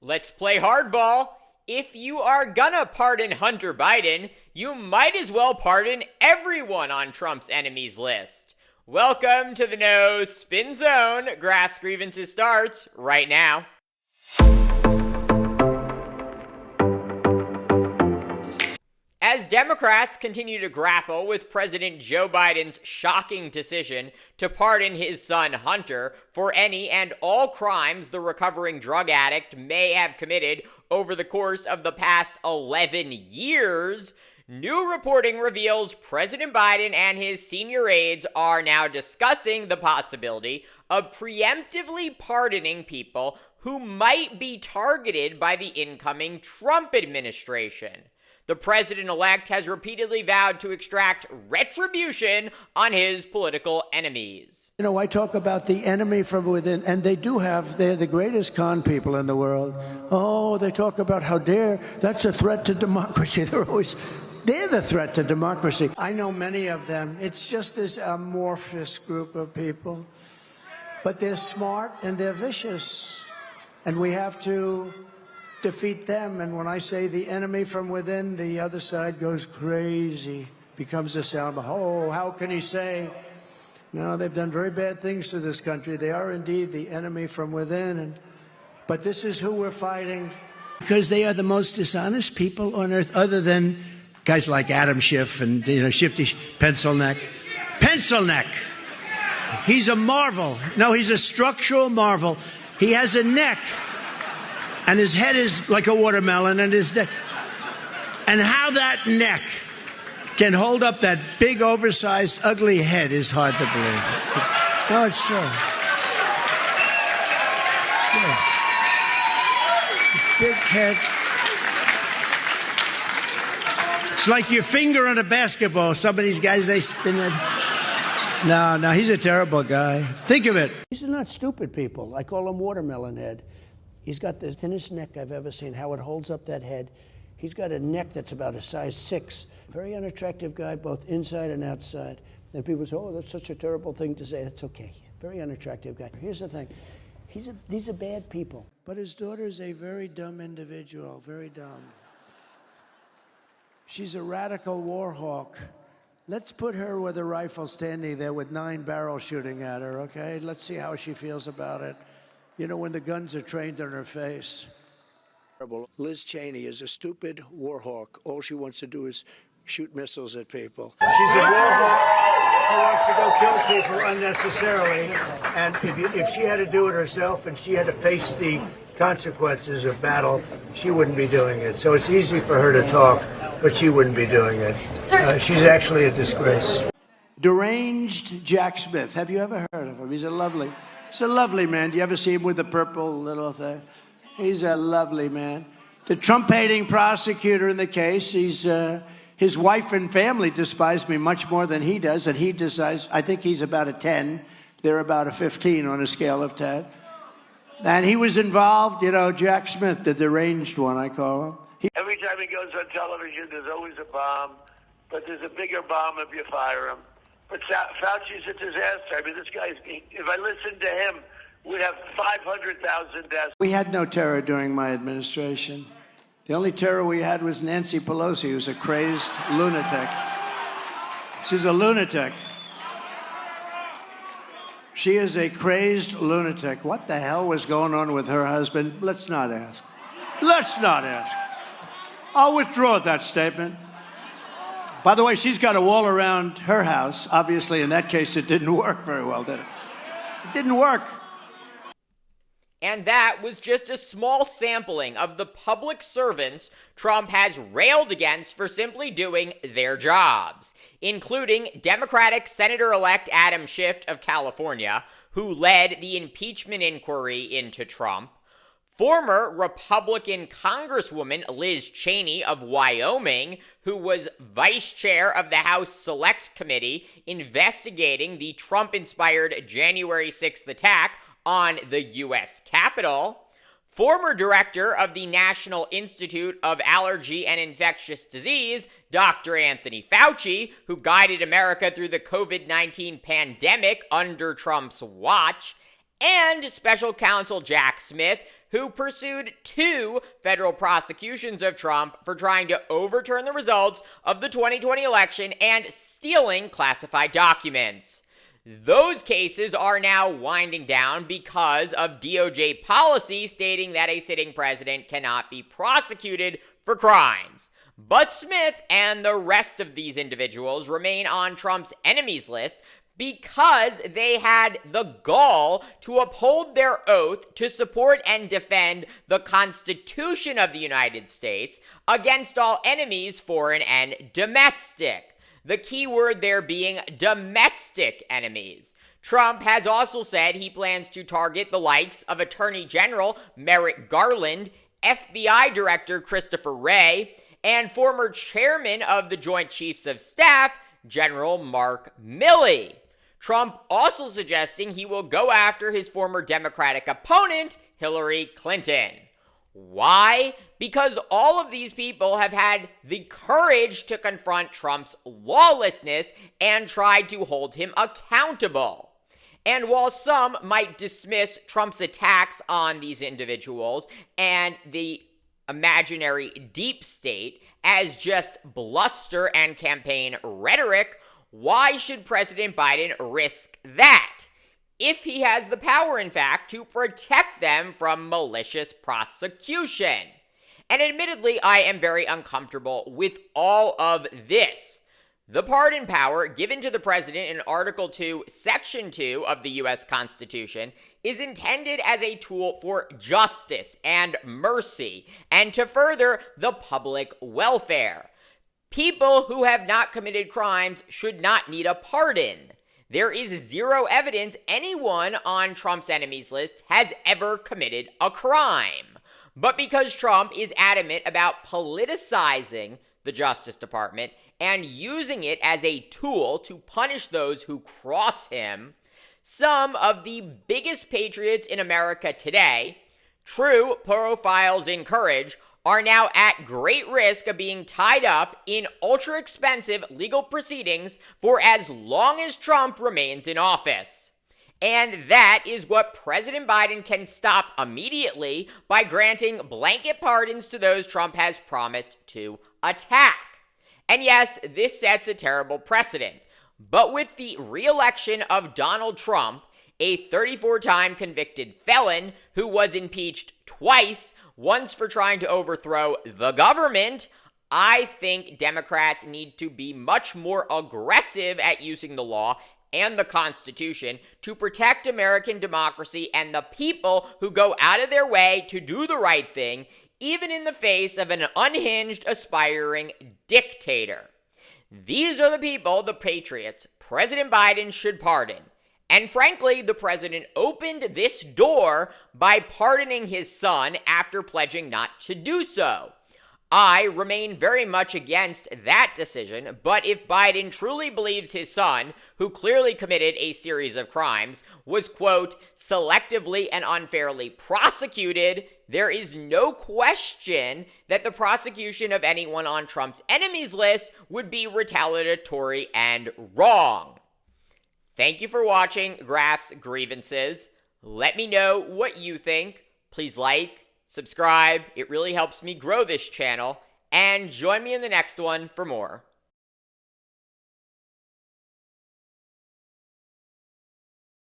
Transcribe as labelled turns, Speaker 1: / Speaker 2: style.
Speaker 1: Let's play hardball. If you are gonna pardon Hunter Biden, you might as well pardon everyone on Trump's enemies list. Welcome to the No Spin Zone. Grass Grievances starts right now. As Democrats continue to grapple with President Joe Biden's shocking decision to pardon his son Hunter for any and all crimes the recovering drug addict may have committed over the course of the past 11 years, new reporting reveals President Biden and his senior aides are now discussing the possibility of preemptively pardoning people who might be targeted by the incoming Trump administration. The president-elect has repeatedly vowed to extract retribution on his political enemies.
Speaker 2: You know, I talk about the enemy from within, and they're the greatest con people in the world. Oh, they talk about how dare, that's a threat to democracy. They're the threat to democracy. I know many of them. It's just this amorphous group of people. But they're smart and they're vicious. And we have to defeat them. And when I say the enemy from within, the other side goes crazy, becomes a sound. Oh, how can he say? No, they've done very bad things to this country. They are indeed the enemy from within. But this is who we're fighting. Because they are the most dishonest people on earth, other than guys like Adam Schiff and, Shifty Pencil Neck. Pencil Neck! He's a marvel. No, he's a structural marvel. He has a neck. And his head is like a watermelon, and his neck. And how that neck can hold up that big, oversized, ugly head is hard to believe. No, it's true. It's true. Big head. It's like your finger on a basketball. Some of these guys, they spin it. No, he's a terrible guy. Think of it. These are not stupid people. I call them watermelon head. He's got the thinnest neck I've ever seen, how it holds up that head. He's got a neck that's about a size 6. Very unattractive guy, both inside and outside. And people say, oh, that's such a terrible thing to say. It's okay. Very unattractive guy. Here's the thing. These are bad people. But his daughter is a very dumb individual, very dumb. She's a radical war hawk. Let's put her with a rifle standing there with 9 barrels shooting at her, okay? Let's see how she feels about it. You know, when the guns are trained on her face. Liz Cheney is a stupid war hawk. All she wants to do is shoot missiles at people. She's a war hawk who wants to go kill people unnecessarily. And if she had to do it herself and she had to face the consequences of battle, she wouldn't be doing it. So it's easy for her to talk, but she wouldn't be doing it. She's actually a disgrace. Deranged Jack Smith. Have you ever heard of him? He's a lovely man. Do you ever see him with the purple little thing? He's a lovely man. The Trump-hating prosecutor in the case, his wife and family despise me much more than he does, and he decides, I think he's about a 10. They're about a 15 on a scale of 10. And he was involved, Jack Smith, the deranged one, I call him.
Speaker 3: Every time he goes on television, there's always a bomb, but there's a bigger bomb if you fire him. But Fauci's a disaster. I mean, this guy's, if I listened to him, we'd have 500,000 deaths.
Speaker 2: We had no terror during my administration. The only terror we had was Nancy Pelosi, who's a crazed lunatic. She's a lunatic. She is a crazed lunatic. What the hell was going on with her husband? Let's not ask. I'll withdraw that statement. By the way, she's got a wall around her house. Obviously, in that case, it didn't work very well, did it? It didn't work.
Speaker 1: And that was just a small sampling of the public servants Trump has railed against for simply doing their jobs, including Democratic Senator-elect Adam Schiff of California, who led the impeachment inquiry into Trump, former Republican Congresswoman Liz Cheney of Wyoming, who was vice chair of the House Select Committee investigating the Trump-inspired January 6th attack on the U.S. Capitol, former director of the National Institute of Allergy and Infectious Disease, Dr. Anthony Fauci, who guided America through the COVID-19 pandemic under Trump's watch, and special counsel Jack Smith, who pursued 2 federal prosecutions of Trump for trying to overturn the results of the 2020 election and stealing classified documents. Those cases are now winding down because of DOJ policy stating that a sitting president cannot be prosecuted for crimes. But Smith and the rest of these individuals remain on Trump's enemies list because they had the gall to uphold their oath to support and defend the Constitution of the United States against all enemies, foreign and domestic. The key word there being domestic enemies. Trump has also said he plans to target the likes of Attorney General Merrick Garland, FBI Director Christopher Wray, and former chairman of the Joint Chiefs of Staff, General Mark Milley. Trump also suggesting he will go after his former Democratic opponent, Hillary Clinton. Why? Because all of these people have had the courage to confront Trump's lawlessness and tried to hold him accountable. And while some might dismiss Trump's attacks on these individuals and the imaginary deep state as just bluster and campaign rhetoric, why should President Biden risk that if he has the power, in fact, to protect them from malicious prosecution? And admittedly, I am very uncomfortable with all of this. The pardon power given to the president in Article 2, Section 2 of the U.S. Constitution is intended as a tool for justice and mercy and to further the public welfare. People who have not committed crimes should not need a pardon. There is zero evidence anyone on Trump's enemies list has ever committed a crime. But because Trump is adamant about politicizing the Justice Department and using it as a tool to punish those who cross him, some of the biggest patriots in America today, true profiles in courage, are now at great risk of being tied up in ultra-expensive legal proceedings for as long as Trump remains in office. And that is what President Biden can stop immediately by granting blanket pardons to those Trump has promised to attack. And yes, this sets a terrible precedent. But with the re-election of Donald Trump, a 34-time convicted felon who was impeached twice, once for trying to overthrow the government, I think Democrats need to be much more aggressive at using the law and the Constitution to protect American democracy and the people who go out of their way to do the right thing, even in the face of an unhinged, aspiring dictator. These are the people, the patriots, President Biden should pardon. And frankly, the president opened this door by pardoning his son after pledging not to do so. I remain very much against that decision, but if Biden truly believes his son, who clearly committed a series of crimes, was, quote, selectively and unfairly prosecuted, there is no question that the prosecution of anyone on Trump's enemies list would be retaliatory and wrong. Thank you for watching Graf's Grievances. Let me know what you think. Please like, subscribe. It really helps me grow this channel. And join me in the next one for more.